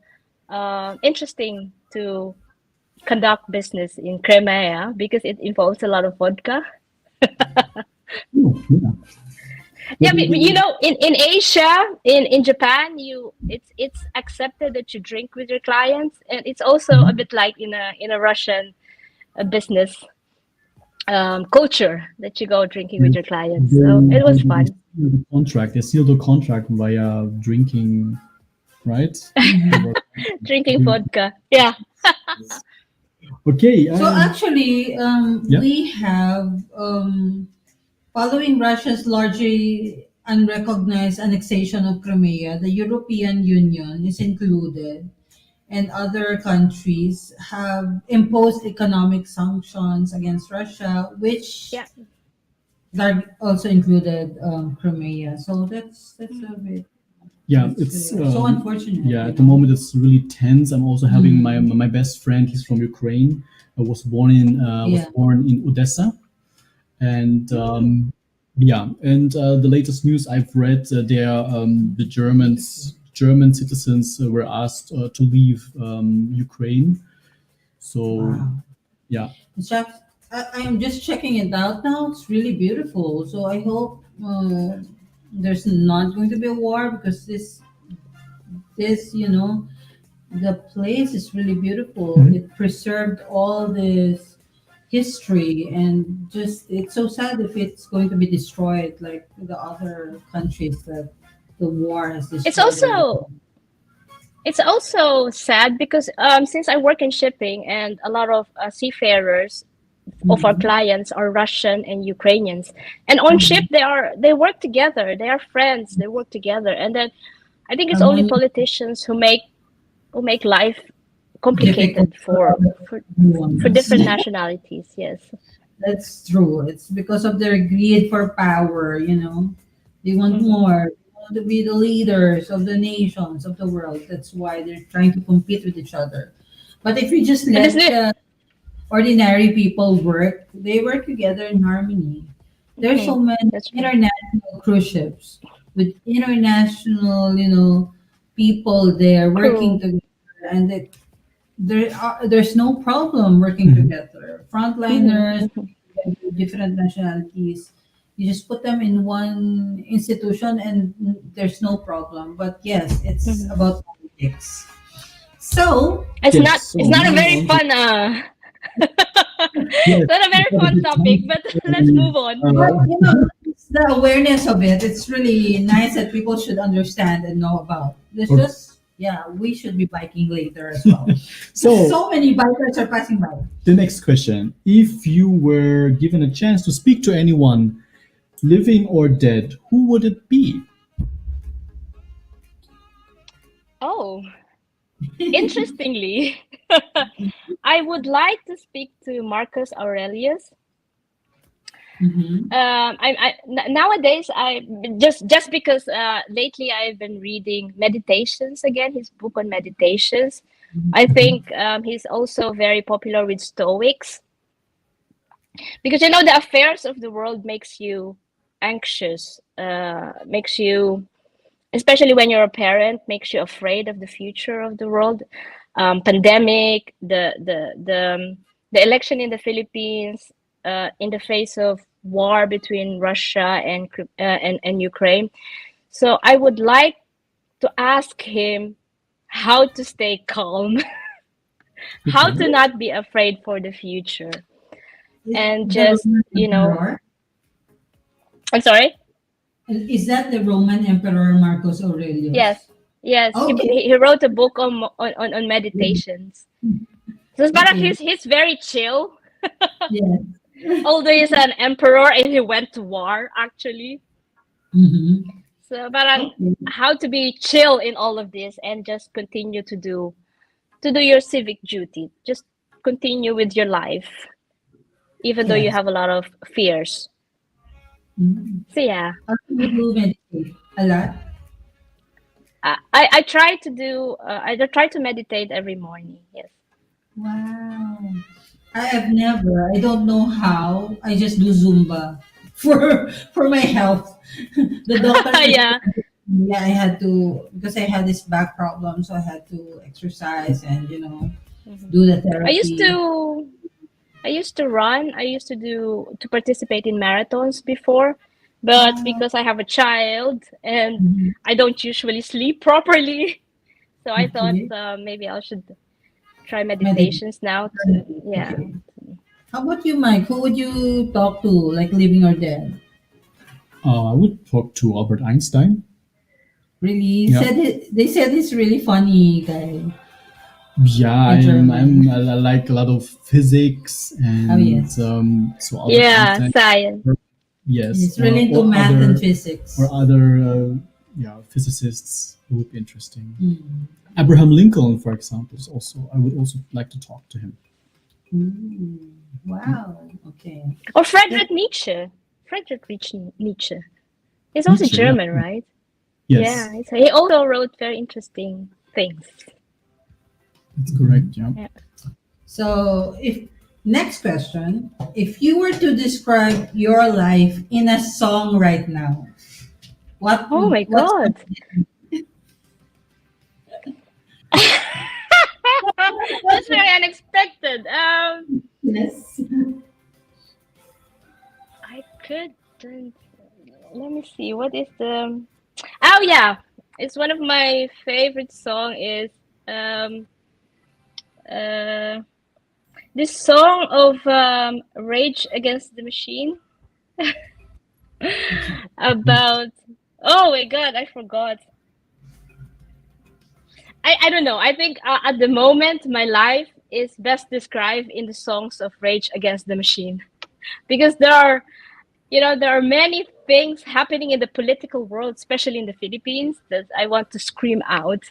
interesting to conduct business in Crimea because it involves a lot of vodka. Oh, yeah. Yeah, But but, you know, in Asia, in Japan, it's accepted that you drink with your clients, and it's also a bit like in a Russian business culture that you go drinking with your clients. So it was fun. They seal the contract via drinking, right? Drinking vodka. Yeah. Okay. So actually, Yeah. we have following Russia's largely unrecognized annexation of Crimea, the European Union is included, and other countries have imposed economic sanctions against Russia, which Yeah. also included Crimea. So that's a bit Yeah, that's it's so unfortunate. yeah. you At the know. moment, it's really tense. I'm also having my best friend. He's from Ukraine. Was Yeah. born in Odessa, and yeah. And the latest news I've read, the German citizens were asked to leave Ukraine. So Wow. yeah, It's just, I'm just checking it out now. It's really beautiful. So I hope there's not going to be a war because this the place is really beautiful. It preserved all this history, and just it's so sad if it's going to be destroyed like the other countries that the war has It's destroyed also everything. it's also sad because since I work in shipping and a lot of seafarers of our Mhm. clients are Russian and Ukrainians, and on ship they work together. They are friends. They work together, and then I think it's only Harmonious, politicians who make life difficult complicated for for everyone. different nationalities. Yes. That's true. It's because of their greed for power, They want Hmm. more. They want to be the leaders of the nations of the world. That's why they're trying to compete with each other. But if you just But isn't let it? ordinary people work, they work together in harmony. There's Hmm. so many That's true. international cruise ships with international, people there working Crew. together, and there's no problem working together. Hmm. Frontliners, Hmm. different nationalities, you just put them in one institution and there's no problem. But yes, it's Hmm. about politics. So yes. So It's not a moving very on to fun yes, it's not a we very got a fun bit topic, time. but let's move on. but it's the awareness of it. It's really nice that people should understand and know about. It's Okay. just we should be biking later as well. So So many bikers are passing by. the next question: if you were given a chance to speak to anyone, living or dead, who would it be? Oh, interestingly, I would like to speak to Marcus Aurelius. Mhm. Nowadays I just because lately I've been reading meditations again, his book on meditations. I think he's also very popular with Stoics because you know the affairs of the world makes you anxious, makes you, especially when you're a parent, makes you afraid of the future of the world. Pandemic, the election in the Philippines, in the face of war between Russia and Ukraine. So I would like to ask him how to stay calm, how Okay. to not be afraid for the future, Is and the just Roman you know. Emperor? I'm sorry. Is that the Roman Emperor Marcus Yes, Aurelius? yes. Okay. He wrote a book on meditations. So, but Okay. he's very chill. Yes. Although he's an emperor and he went to war actually. Mm-hmm. So, but Okay. how to be chill in all of this and just continue to do your civic duty. Just continue with your life, even though you Yes. have a lot of fears. Mm-hmm. So yeah, How do you do meditate? A lot? I try to do I try to meditate every morning. Yes. Wow. I have never. I don't know how. I just do Zumba for my health. The doctor Yeah. prescribed me. I had to because I had this back problem, so I had to exercise and do the I used therapy. to I used to run. I used to participate in marathons before, but Ah, because I have a child and mhm. I don't usually sleep properly, so I thought Okay. maybe I should try Meditation. meditations now to yeah. Okay. How about you, Mike? Who would you talk to, like living or dead? I would talk to Albert Einstein. Really? Yeah, They said he's really funny guy yeah. in German. I like a lot of physics, Oh and yes. so Albert Yeah, Einstein. science. Yes, He's really into math and physics. yeah, physicists who would be interesting. Mm. Abraham Lincoln, for example, is also. I would also like to talk to him. Ooh, wow. Okay. Or That, Friedrich Nietzsche. Nietzsche. He's also Nietzsche, yeah, German, right? yes, Yeah, he also wrote very interesting things. that's correct. Yeah. Yeah. so if next question, if you were to describe your life in a song right now, Oh my what song? God. That's very unexpected. Yes. I couldn't. Let me see. What is the? Oh yeah, it's one of my favorite song. Is um uh this song of Rage Against the Machine about. Oh my God, I forgot. I don't know. I think at the moment my life is best described in the songs of Rage Against the Machine because there are many things happening in the political world, especially in the Philippines, that I want to scream out.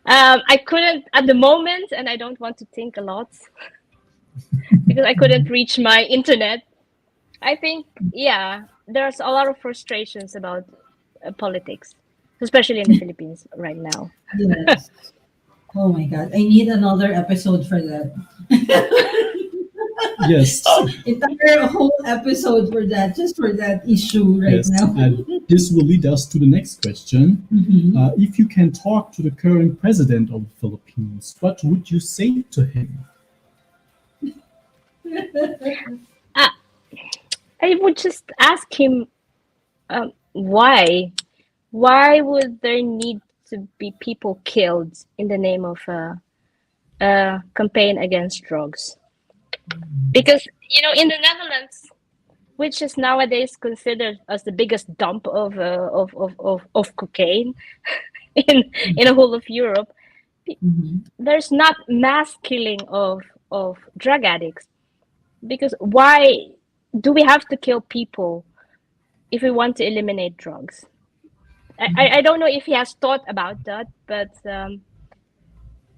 I couldn't at the moment, and I don't want to think a lot because I couldn't reach my internet. I think, yeah, there's a lot of frustrations about politics, especially in the Philippines right now. Yes. Oh my God. I need another episode for that. Yes, Entire whole episode for that, just for that issue right yes. now. And this will lead us to the next question. Mhm. If you can talk to the current president of the Philippines, what would you say to him? Uh, I would just ask him why. Why would there need to be people killed in the name of a campaign against drugs? Because in the Netherlands, which is nowadays considered as the biggest dump of cocaine in the whole of Europe, Mhm. there's not mass killing of drug addicts. Because why do we have to kill people if we want to eliminate drugs? I don't know if he has thought about that, but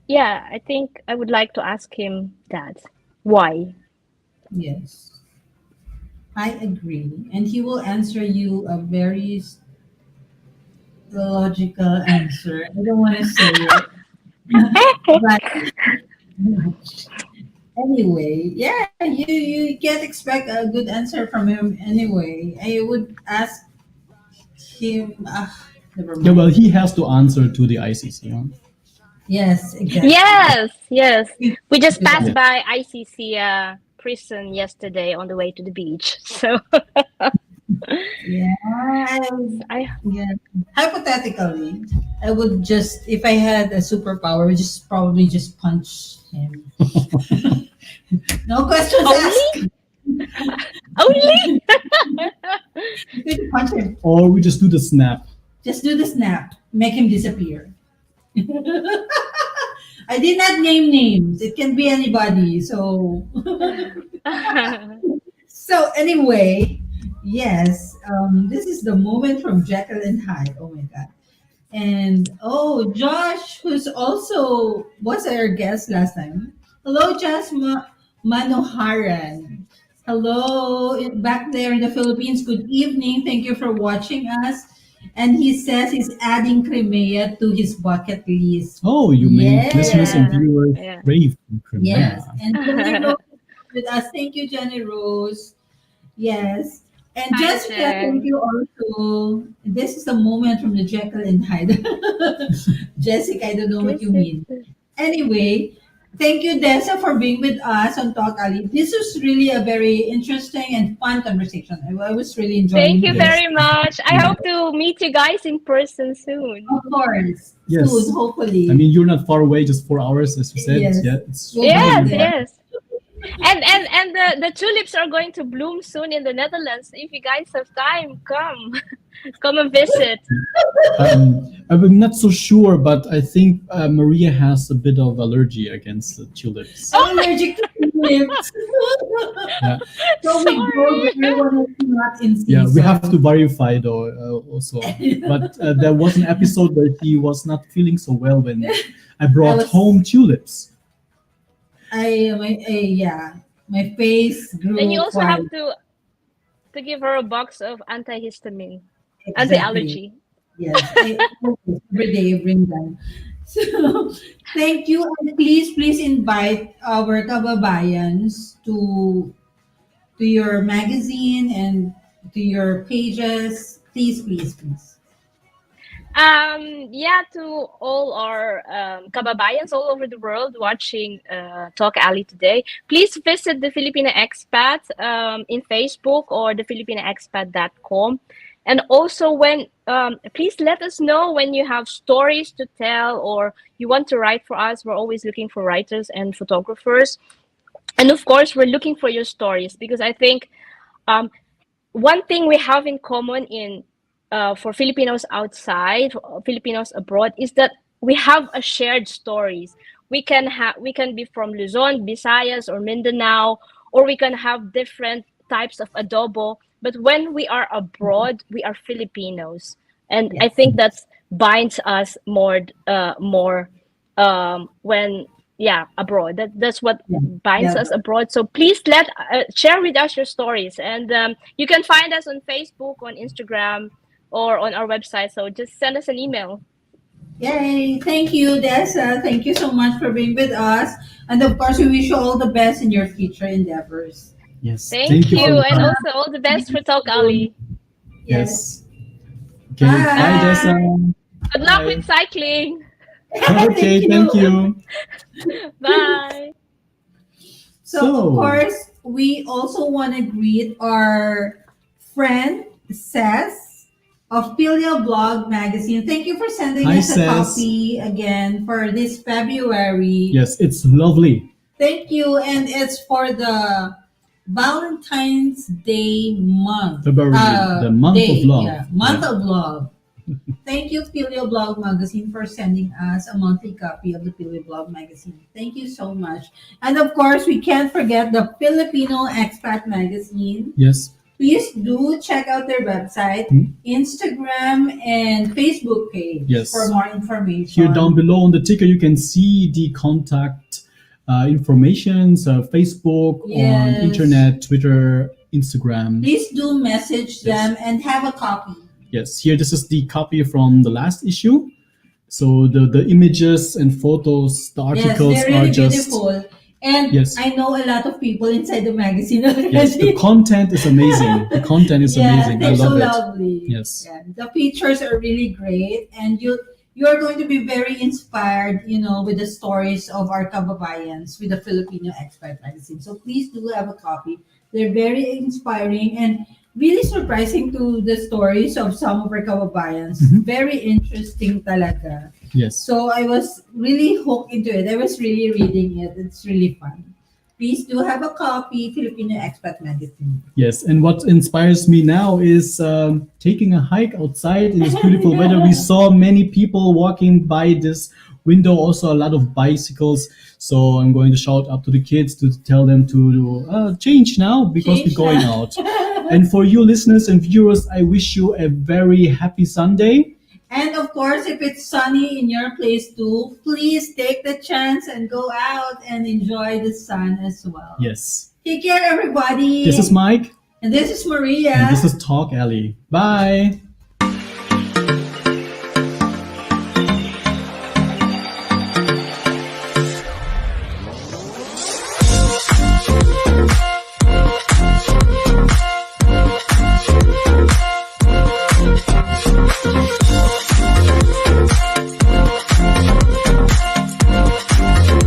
yeah, I think I would like to ask him that. Why? Yes, I agree. And he will answer you a very logical answer. I don't want to say it, but anyway, yeah, you can't expect a good answer from him anyway. I would ask him. Never Yeah, well, mind. he has to answer to the ICC. Huh? Yes, exactly. Yes, yes. To We just passed Yes. that. by ICC prison yesterday on the way to the beach. So Yeah, I I yeah. Hypothetically, I would just, if I had a superpower, I would just probably just punch him. No questions asked. only only Just punch him. Or we just do the snap. Just do the snap. Make him disappear. I did not name names. It can be anybody. So, so anyway, yes. This is the moment from Jekyll and Hyde. Oh my God. And oh, Josh, who's also was our guest last time. Hello, Josh Manoharan. Hello, back there in the Philippines. Good evening. Thank you for watching us. And he says he's adding Crimea to his bucket list. Oh, you made listeners and Yes, yeah, viewers yeah. brave in Crimea. yes. And Jenny Rose is with us. Thank you, Jenny Rose. Yes. And Hi, Jessica, thank Jen. you also. This is the moment from the Jekyll and Hyde. Jessica, I don't know what This you is mean. Anyway, Thank you, Dheza, for being with us on TalkAlley. This was really a very interesting and fun conversation. I was really enjoying Thank you it. Yes. very much. I hope to meet you guys in person soon. Of course. Yes. Soon, hopefully. I mean, you're not far away, just 4 hours, as you said. Yes. Yeah, it's We'll Yes, be there. yes. And the tulips are going to bloom soon in the Netherlands. If you guys have time, come. Come and visit. I'm not so sure, but I think Maria has a bit of allergy against the tulips. I'm allergic to tulips. Yeah, So we go there when it's not in season. yeah, we have to verify though also. But there was an episode where he was not feeling so well when I brought home tulips. My face grew. And you also quite- have to give her a box of antihistamine, Exactly. anti-allergy. Yes, every day I bring them. So, thank you, and please invite our kababayans to your magazine and to your pages. Please. Yeah, to all our kababayans all over the world watching TalkAlley today, please visit the Filipino Expat in Facebook or the filipinoexpat.com. And also, when please let us know when you have stories to tell or you want to write for us. We're always looking for writers and photographers. And of course, we're looking for your stories because I think one thing we have in common for Filipinos outside, Filipinos abroad, is that we have a shared stories. We can be from Luzon, Visayas, or Mindanao, or we can have different types of adobo. But when we are abroad, we are Filipinos, and I think that binds us more when abroad. That's what binds us abroad. So please share with us your stories, and you can find us on Facebook, on Instagram, or on our website. So just send us an email. Yay! Thank you, Dheza. Thank you so much for being with us, and of course, we wish you all the best in your future endeavors. Yes. Thank for you, the and time. also all the best for TalkAlley. Yes. Okay. Bye. Bye, Dheza. Good luck Bye. with cycling. Okay. Thank you. Bye. So, of course, we also want to greet our friend Seth of Pilia Blog Magazine. Thank you for sending Hi, us a Seth. copy again for this February. Yes, it's lovely. Thank you, and it's for the Valentine's Day month. February, the month day, of love. Yeah, month Yeah. of love. Thank you, Pilio Blog Magazine, for sending us a monthly copy of the Pilio Blog Magazine. Thank you so much. And of course, we can't forget the Filipino Expat Magazine. Yes. Please do check out their website, Instagram, and Facebook page Yes. for more information. Here down below on the ticker, you can see the contact information, Facebook, Yes. on internet, Twitter, Instagram. Please do message them and have a copy. Yes, here this is the copy from the last issue. So the images and photos, the articles Yes, they're really are just beautiful. And Yes. I know a lot of people inside the magazine already. yes, the content is amazing. The content is amazing. I They're so love it. lovely. Yes. Yeah, the pictures are really great, and you are going to be very inspired, with the stories of our kababayans with the Filipino Expat Magazine. So please do have a copy. They're very inspiring and really surprising to the stories of some of our kababayans. Very interesting talaga. Yes. So I was really hooked into it. I was really reading it. It's really fun. Please do have a copy, Filipino Expat Magazine. Yes, and what inspires me now is taking a hike outside in this beautiful weather. We saw many people walking by this window, also a lot of bicycles. So I'm going to shout up to the kids to tell them to change now because Change we're going now. out. And for you listeners and viewers, I wish you a very happy Sunday. And of course, if it's sunny in your place too, please take the chance and go out and enjoy the sun as well. Yes. Take care, everybody. This is Mike. And this is Maria. And this is TalkAlley. Bye.